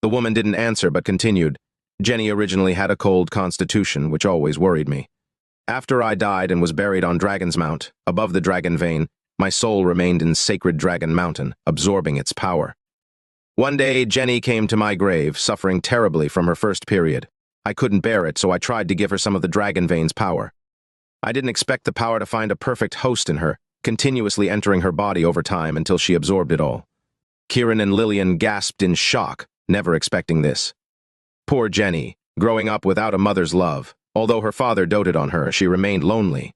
The woman didn't answer but continued. Jenny originally had a cold constitution, which always worried me. After I died and was buried on Dragon's Mount, above the dragon vein, my soul remained in Sacred Dragon Mountain, absorbing its power. One day, Jenny came to my grave, suffering terribly from her first period. I couldn't bear it, so I tried to give her some of the dragon vein's power. I didn't expect the power to find a perfect host in her, continuously entering her body over time until she absorbed it all. Kiran and Lillian gasped in shock, never expecting this. Poor Jenny, growing up without a mother's love. Although her father doted on her, she remained lonely.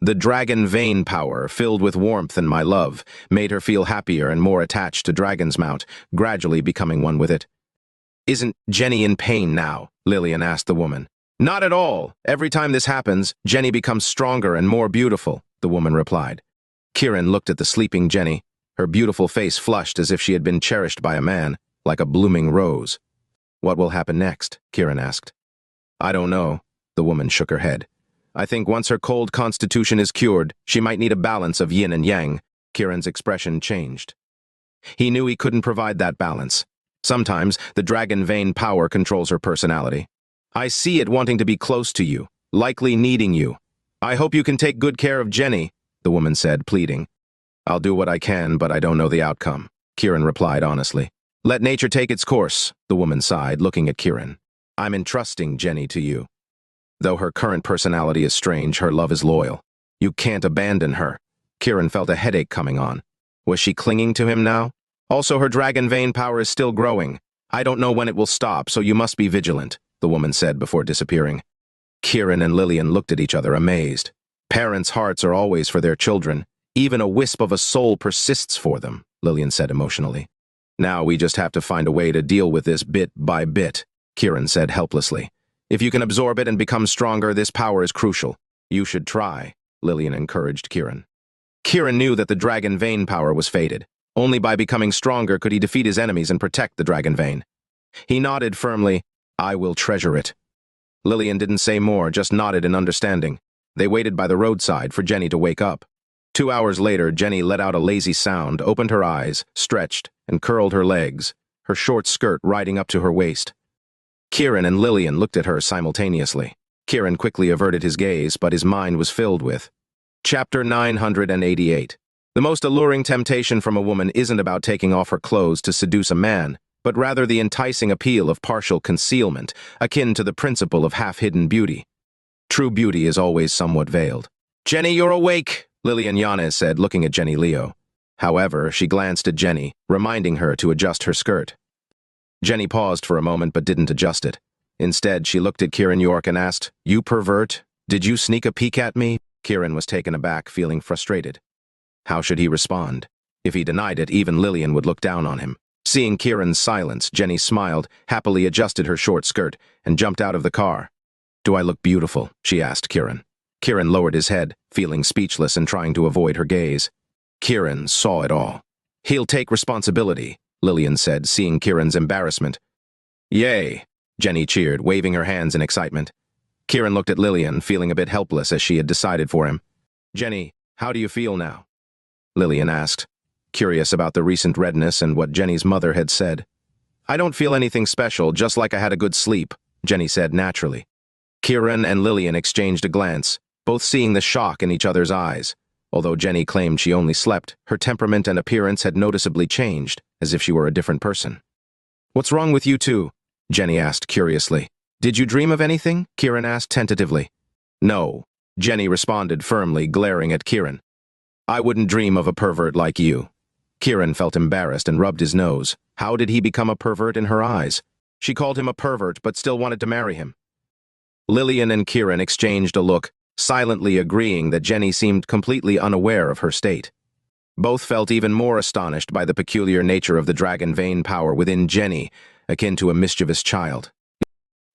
The dragon vein power, filled with warmth and my love, made her feel happier and more attached to Dragon's Mount, gradually becoming one with it. Isn't Jenny in pain now? Lillian asked the woman. Not at all. Every time this happens, Jenny becomes stronger and more beautiful, the woman replied. Kiran looked at the sleeping Jenny, her beautiful face flushed as if she had been cherished by a man. like a blooming rose. What will happen next? Kiran asked. I don't know. The woman shook her head. I think once her cold constitution is cured, she might need a balance of yin and yang. Kiran's expression changed. He knew he couldn't provide that balance. Sometimes the dragon vein power controls her personality. I see it wanting to be close to you, likely needing you. I hope you can take good care of Jenny, the woman said, pleading. I'll do what I can, but I don't know the outcome, Kiran replied honestly. Let nature take its course, the woman sighed, looking at Kiran. I'm entrusting Jenny to you. Though her current personality is strange, her love is loyal. You can't abandon her. Kiran felt a headache coming on. Was she clinging to him now? Also, her dragon vein power is still growing. I don't know when it will stop, so you must be vigilant, the woman said before disappearing. Kiran and Lillian looked at each other, amazed. Parents' hearts are always for their children. Even a wisp of a soul persists for them, Lillian said emotionally. Now we just have to find a way to deal with this bit by bit, Kiran said helplessly. If you can absorb it and become stronger, this power is crucial. You should try, Lillian encouraged Kiran. Kiran knew that the dragon vein power was faded. Only by becoming stronger could he defeat his enemies and protect the dragon vein. He nodded firmly. I will treasure it. Lillian didn't say more, just nodded in understanding. They waited by the roadside for Jenny to wake up. 2 hours later, Jenny let out a lazy sound, opened her eyes, stretched, and curled her legs, her short skirt riding up to her waist. Kiran and Lillian looked at her simultaneously. Kiran quickly averted his gaze, but his mind was filled with. Chapter 988. The most alluring temptation from a woman isn't about taking off her clothes to seduce a man, but rather the enticing appeal of partial concealment, akin to the principle of half-hidden beauty. True beauty is always somewhat veiled. Jenny, you're awake, Lillian Yanez said, looking at Jenny Leo. However, she glanced at Jenny, reminding her to adjust her skirt. Jenny paused for a moment but didn't adjust it. Instead, she looked at Kiran York and asked, You pervert? Did you sneak a peek at me? Kiran was taken aback, feeling frustrated. How should he respond? If he denied it, even Lillian would look down on him. Seeing Kiran's silence, Jenny smiled, happily adjusted her short skirt, and jumped out of the car. Do I look beautiful? She asked Kiran. Kiran lowered his head, feeling speechless and trying to avoid her gaze. Kiran saw it all. He'll take responsibility, Lillian said, seeing Kiran's embarrassment. Yay, Jenny cheered, waving her hands in excitement. Kiran looked at Lillian, feeling a bit helpless as she had decided for him. Jenny, how do you feel now? Lillian asked, curious about the recent redness and what Jenny's mother had said. I don't feel anything special, just like I had a good sleep, Jenny said naturally. Kiran and Lillian exchanged a glance, both seeing the shock in each other's eyes. Although Jenny claimed she only slept, her temperament and appearance had noticeably changed, as if she were a different person. What's wrong with you two? Jenny asked curiously. Did you dream of anything? Kiran asked tentatively. No, Jenny responded firmly, glaring at Kiran. I wouldn't dream of a pervert like you. Kiran felt embarrassed and rubbed his nose. How did he become a pervert in her eyes? She called him a pervert but still wanted to marry him. Lillian and Kiran exchanged a look, silently agreeing that Jenny seemed completely unaware of her state. Both felt even more astonished by the peculiar nature of the dragon vein power within Jenny, akin to a mischievous child.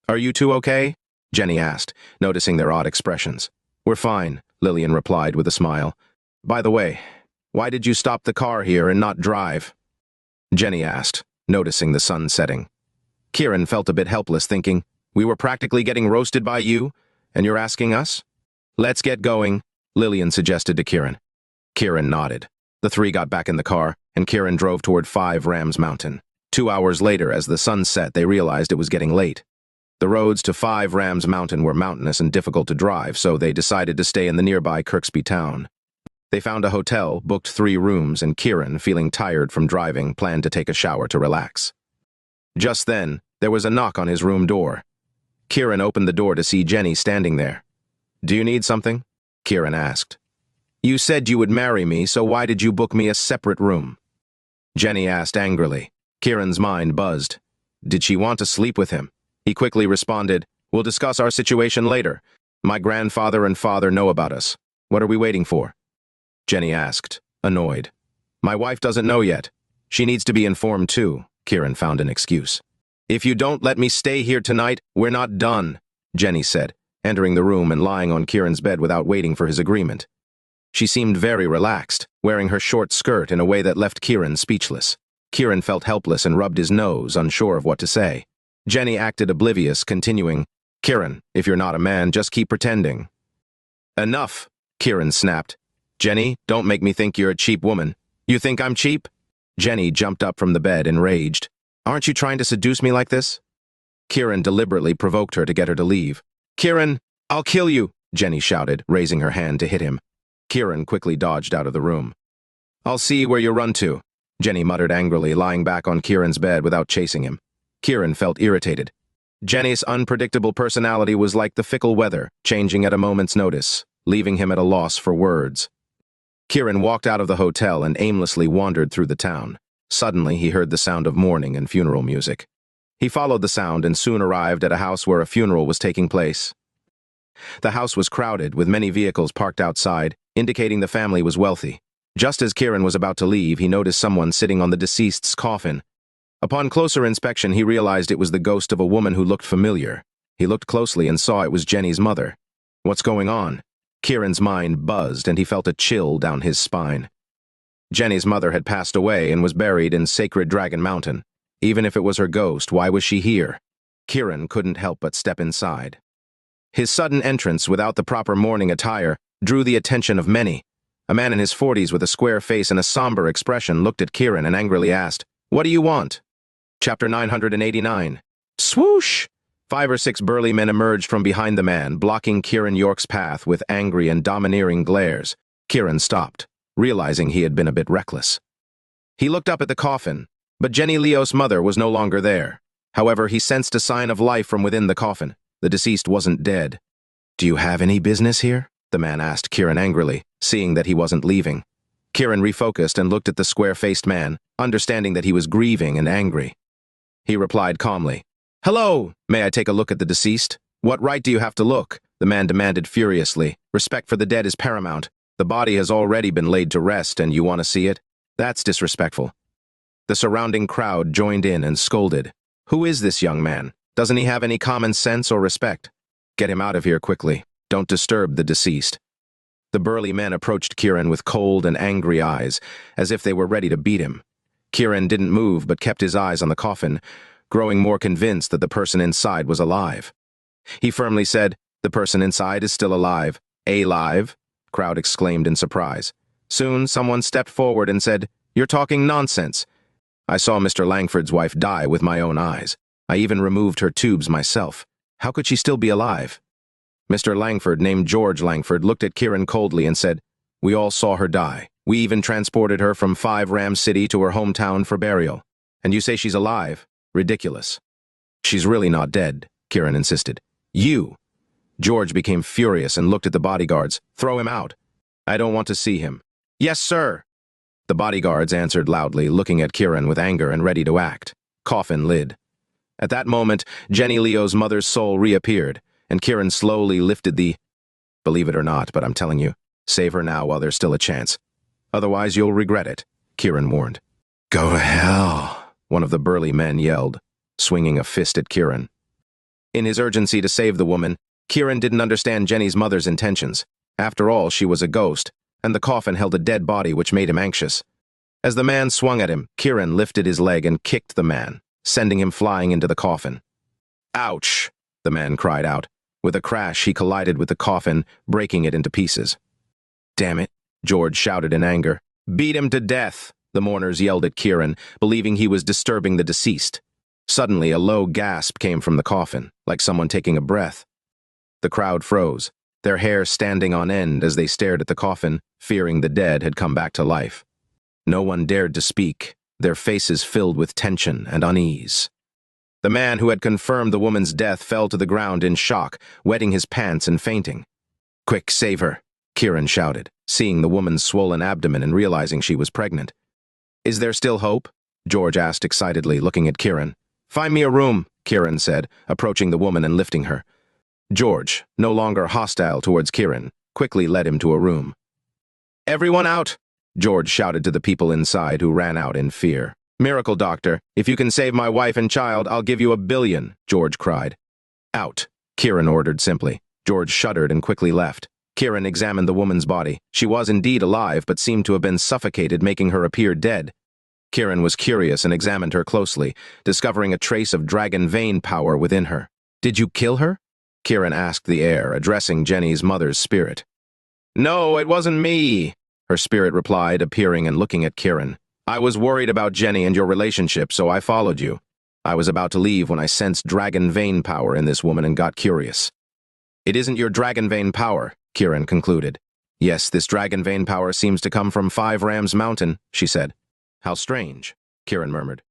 Are you two okay? Jenny asked, noticing their odd expressions. We're fine, Lillian replied with a smile. By the way, why did you stop the car here and not drive? Jenny asked, noticing the sun setting. Kiran felt a bit helpless, thinking, we were practically getting roasted by you, and you're asking us? Let's get going, Lillian suggested to Kiran. Kiran nodded. The three got back in the car, and Kiran drove toward 5 Rams Mountain. 2 hours later, as the sun set, they realized it was getting late. The roads to 5 Rams Mountain were mountainous and difficult to drive, so they decided to stay in the nearby Kirksby town. They found a hotel, booked 3 rooms, and Kiran, feeling tired from driving, planned to take a shower to relax. Just then, there was a knock on his room door. Kiran opened the door to see Jenny standing there. Do you need something? Kiran asked. You said you would marry me, so why did you book me a separate room? Jenny asked angrily. Kiran's mind buzzed. Did she want to sleep with him? He quickly responded, We'll discuss our situation later. My grandfather and father know about us. What are we waiting for? Jenny asked, annoyed. My wife doesn't know yet. She needs to be informed too, Kiran found an excuse. If you don't let me stay here tonight, we're not done, Jenny said, entering the room and lying on Kiran's bed without waiting for his agreement. She seemed very relaxed, wearing her short skirt in a way that left Kiran speechless. Kiran felt helpless and rubbed his nose, unsure of what to say. Jenny acted oblivious, continuing, "Kiran, if you're not a man, just keep pretending." "Enough," Kiran snapped. "Jenny, don't make me think you're a cheap woman. You think I'm cheap?" Jenny jumped up from the bed, enraged. "Aren't you trying to seduce me like this?" Kiran deliberately provoked her to get her to leave. "Kiran, I'll kill you," Jenny shouted, raising her hand to hit him. Kiran quickly dodged out of the room. "I'll see where you run to," Jenny muttered angrily, lying back on Kiran's bed without chasing him. Kiran felt irritated. Jenny's unpredictable personality was like the fickle weather, changing at a moment's notice, leaving him at a loss for words. Kiran walked out of the hotel and aimlessly wandered through the town. Suddenly, he heard the sound of mourning and funeral music. He followed the sound and soon arrived at a house where a funeral was taking place. The house was crowded, with many vehicles parked outside, indicating the family was wealthy. Just as Kiran was about to leave, he noticed someone sitting on the deceased's coffin. Upon closer inspection, he realized it was the ghost of a woman who looked familiar. He looked closely and saw it was Jenny's mother. What's going on? Kiran's mind buzzed, and he felt a chill down his spine. Jenny's mother had passed away and was buried in sacred Dragon Mountain. Even if it was her ghost, why was she here? Kiran couldn't help but step inside. His sudden entrance without the proper mourning attire drew the attention of many. A man in his 40s with a square face and a somber expression looked at Kiran and angrily asked, "What do you want?" Chapter 989. Swoosh! 5 or 6 burly men emerged from behind the man, blocking Kiran York's path with angry and domineering glares. Kiran stopped, realizing he had been a bit reckless. He looked up at the coffin, but Jenny Leo's mother was no longer there. However, he sensed a sign of life from within the coffin. The deceased wasn't dead. "Do you have any business here?" the man asked Kiran angrily, seeing that he wasn't leaving. Kiran refocused and looked at the square-faced man, understanding that he was grieving and angry. He replied calmly, "Hello, may I take a look at the deceased?" "What right do you have to look?" the man demanded furiously. "Respect for the dead is paramount. The body has already been laid to rest and you want to see it? That's disrespectful." The surrounding crowd joined in and scolded. "Who is this young man? Doesn't he have any common sense or respect? Get him out of here quickly. Don't disturb the deceased." The burly men approached Kiran with cold and angry eyes, as if they were ready to beat him. Kiran didn't move but kept his eyes on the coffin, growing more convinced that the person inside was alive. He firmly said, "The person inside is still alive." "Alive?" the crowd exclaimed in surprise. Soon, someone stepped forward and said, "You're talking nonsense. I saw Mr. Langford's wife die with my own eyes. I even removed her tubes myself. How could she still be alive?" Mr. Langford, named George Langford, looked at Kiran coldly and said, "We all saw her die. We even transported her from 5 Ram City to her hometown for burial. And you say she's alive? Ridiculous." "She's really not dead," Kiran insisted. "You!" George became furious and looked at the bodyguards. "Throw him out." "I don't want to see him." "Yes, sir." The bodyguards answered loudly, looking at Kiran with anger and ready to act. Coffin lid. At that moment, Jenny Leo's mother's soul reappeared, and Kiran slowly lifted the... "Believe it or not, but I'm telling you, save her now while there's still a chance. Otherwise, you'll regret it," Kiran warned. "Go to hell," one of the burly men yelled, swinging a fist at Kiran. In his urgency to save the woman, Kiran didn't understand Jenny's mother's intentions. After all, she was a ghost, and the coffin held a dead body which made him anxious. As the man swung at him, Kiran lifted his leg and kicked the man, sending him flying into the coffin. "Ouch!" the man cried out. With a crash, he collided with the coffin, breaking it into pieces. "Damn it," George shouted in anger. "Beat him to death," the mourners yelled at Kiran, believing he was disturbing the deceased. Suddenly, a low gasp came from the coffin, like someone taking a breath. The crowd froze, their hair standing on end as they stared at the coffin, fearing the dead had come back to life. No one dared to speak, their faces filled with tension and unease. The man who had confirmed the woman's death fell to the ground in shock, wetting his pants and fainting. "Quick, save her," Kiran shouted, seeing the woman's swollen abdomen and realizing she was pregnant. "Is there still hope?" George asked excitedly, looking at Kiran. "Find me a room," Kiran said, approaching the woman and lifting her. George, no longer hostile towards Kiran, quickly led him to a room. "Everyone out!" George shouted to the people inside, who ran out in fear. "Miracle doctor, if you can save my wife and child, I'll give you $1 billion, George cried. "Out," Kiran ordered simply. George shuddered and quickly left. Kiran examined the woman's body. She was indeed alive, but seemed to have been suffocated, making her appear dead. Kiran was curious and examined her closely, discovering a trace of dragon vein power within her. "Did you kill her?" Kiran asked the air, addressing Jenny's mother's spirit. "No, it wasn't me," her spirit replied, appearing and looking at Kiran. "I was worried about Jenny and your relationship, so I followed you. I was about to leave when I sensed dragon vein power in this woman and got curious." "It isn't your dragon vein power," Kiran concluded. "Yes, this dragon vein power seems to come from 5 Rams Mountain," she said. "How strange," Kiran murmured.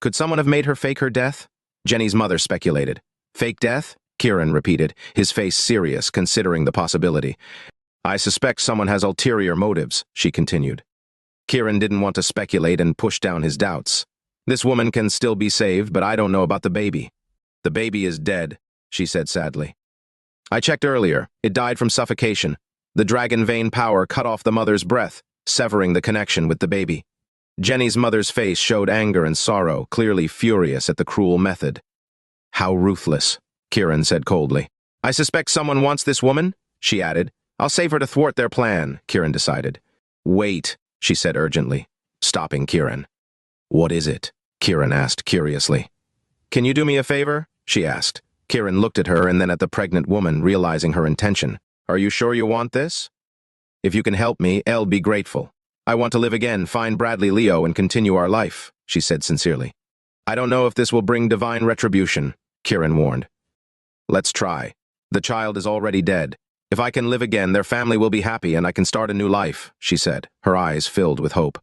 "Could someone have made her fake her death?" Jenny's mother speculated. "Fake death?" Kiran repeated, his face serious, considering the possibility. "I suspect someone has ulterior motives," she continued. Kiran didn't want to speculate and push down his doubts. "This woman can still be saved, but I don't know about the baby." "The baby is dead," she said sadly. "I checked earlier. It died from suffocation. The dragon vein power cut off the mother's breath, severing the connection with the baby." Jenny's mother's face showed anger and sorrow, clearly furious at the cruel method. "How ruthless," Kiran said coldly. "I suspect someone wants this woman," she added. "I'll save her to thwart their plan," Kiran decided. "Wait," she said urgently, stopping Kiran. "What is it?" Kiran asked curiously. "Can you do me a favor?" she asked. Kiran looked at her and then at the pregnant woman, realizing her intention. "Are you sure you want this?" "If you can help me, I'll be grateful. I want to live again, find Bradley Leo, and continue our life," she said sincerely. "I don't know if this will bring divine retribution," Kiran warned. "Let's try. The child is already dead. If I can live again, their family will be happy and I can start a new life," she said, her eyes filled with hope.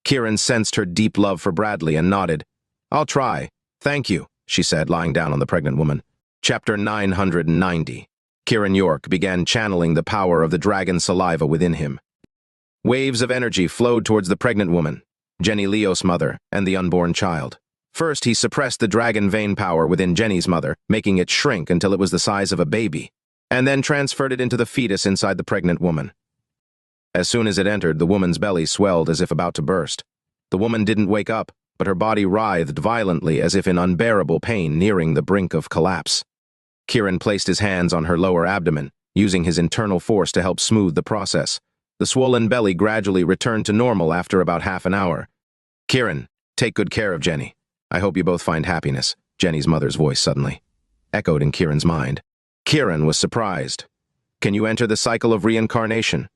Kiran sensed her deep love for Bradley and nodded. "I'll try. Thank you," she said, lying down on the pregnant woman. Chapter 990. Kiran York began channeling the power of the dragon saliva within him. Waves of energy flowed towards the pregnant woman, Jenny Leo's mother, and the unborn child. First, he suppressed the dragon vein power within Jenny's mother, making it shrink until it was the size of a baby, and then transferred it into the fetus inside the pregnant woman. As soon as it entered, the woman's belly swelled as if about to burst. The woman didn't wake up, but her body writhed violently as if in unbearable pain, nearing the brink of collapse. Kiran placed his hands on her lower abdomen, using his internal force to help smooth the process. The swollen belly gradually returned to normal after about half an hour. "Kiran, take good care of Jenny. I hope you both find happiness," Jenny's mother's voice suddenly echoed in Kiran's mind. Kiran was surprised. "Can you enter the cycle of reincarnation?"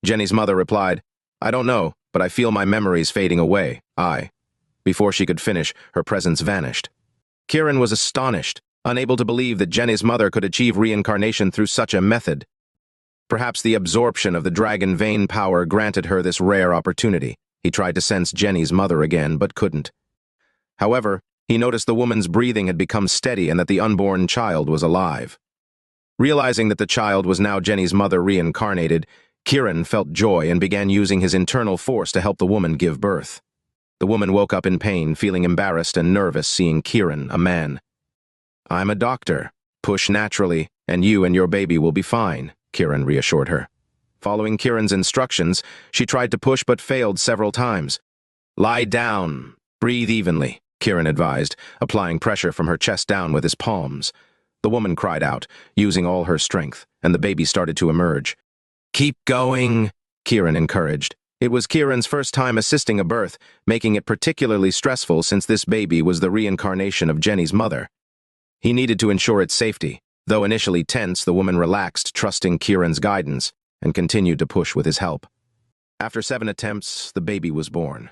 Jenny's mother replied, "I don't know, but I feel my memories fading away. Before she could finish, her presence vanished. Kiran was astonished, unable to believe that Jenny's mother could achieve reincarnation through such a method. Perhaps the absorption of the dragon vein power granted her this rare opportunity. He tried to sense Jenny's mother again, but couldn't. However, he noticed the woman's breathing had become steady and that the unborn child was alive. Realizing that the child was now Jenny's mother reincarnated, Kiran felt joy and began using his internal force to help the woman give birth. The woman woke up in pain, feeling embarrassed and nervous seeing Kiran, a man. "I'm a doctor. Push naturally, and you and your baby will be fine," Kiran reassured her. Following Kiran's instructions, she tried to push but failed several times. "Lie down. Breathe evenly," Kiran advised, applying pressure from her chest down with his palms. The woman cried out, using all her strength, and the baby started to emerge. "Keep going," Kiran encouraged. It was Kiran's first time assisting a birth, making it particularly stressful since this baby was the reincarnation of Jenny's mother. He needed to ensure its safety. Though initially tense, the woman relaxed, trusting Kiran's guidance, and continued to push with his help. After 7 attempts, the baby was born.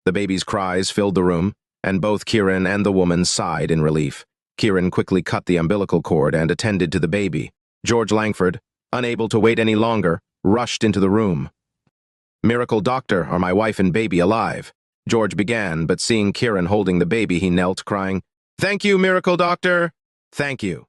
The baby's cries filled the room, and both Kiran and the woman sighed in relief. Kiran quickly cut the umbilical cord and attended to the baby. George Langford, unable to wait any longer, rushed into the room. "Miracle Doctor, are my wife and baby alive?" George began, but seeing Kiran holding the baby, he knelt, crying, "Thank you, Miracle Doctor! Thank you."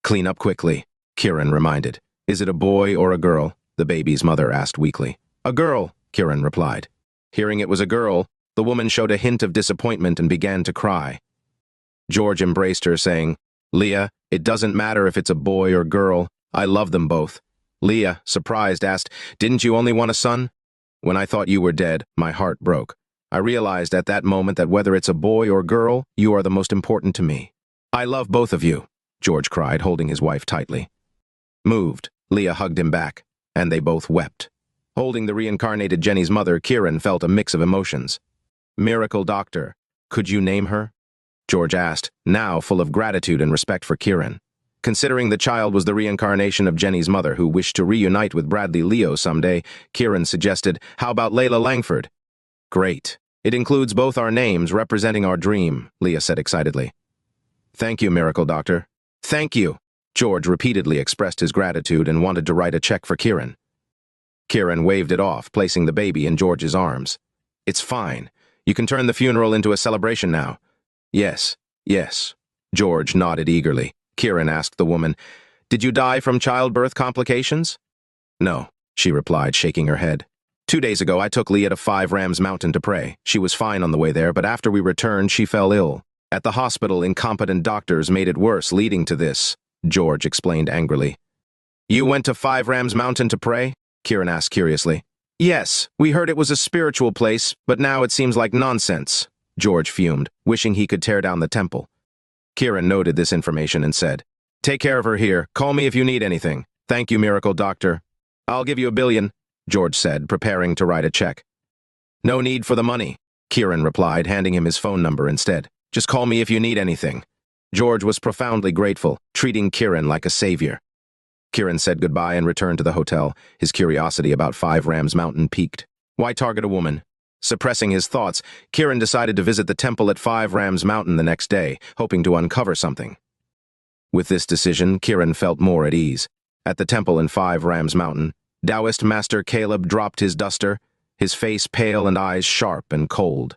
"Clean up quickly," Kiran reminded. "Is it a boy or a girl?" the baby's mother asked weakly. "A girl," Kiran replied. Hearing it was a girl, the woman showed a hint of disappointment and began to cry. George embraced her, saying, "Leah, it doesn't matter if it's a boy or girl. I love them both." Leah, surprised, asked, "Didn't you only want a son?" "When I thought you were dead, my heart broke. I realized at that moment that whether it's a boy or girl, you are the most important to me." "I love both of you," George cried, holding his wife tightly. Moved, Leah hugged him back, and they both wept. Holding the reincarnated Jenny's mother, Kiran felt a mix of emotions. Miracle Doctor, could you name her? George asked, now full of gratitude and respect for Kiran. Considering the child was the reincarnation of Jenny's mother who wished to reunite with Bradley Leo someday, Kiran suggested, how about Layla Langford? Great. It includes both our names representing our dream, Leah said excitedly. Thank you, Miracle Doctor. Thank you. George repeatedly expressed his gratitude and wanted to write a check for Kiran. Kiran waved it off, placing the baby in George's arms. It's fine. You can turn the funeral into a celebration now. Yes, yes. George nodded eagerly. Kiran asked the woman, Did you die from childbirth complications? No, she replied, shaking her head. 2 days ago, I took Leah to 5 Rams Mountain to pray. She was fine on the way there, but after we returned, she fell ill. At the hospital, incompetent doctors made it worse, leading to this, George explained angrily. You went to 5 Rams Mountain to pray? Kiran asked curiously. Yes, we heard it was a spiritual place, but now it seems like nonsense, George fumed, wishing he could tear down the temple. Kiran noted this information and said, Take care of her here. Call me if you need anything. Thank you, Miracle Doctor. I'll give you $1 billion, George said, preparing to write a check. No need for the money, Kiran replied, handing him his phone number instead. Just call me if you need anything. George was profoundly grateful, treating Kiran like a savior. Kiran said goodbye and returned to the hotel, his curiosity about 5 Rams Mountain piqued. Why target a woman? Suppressing his thoughts, Kiran decided to visit the temple at 5 Rams Mountain the next day, hoping to uncover something. With this decision, Kiran felt more at ease. At the temple in 5 Rams Mountain, Taoist Master Caleb dropped his duster, his face pale and eyes sharp and cold.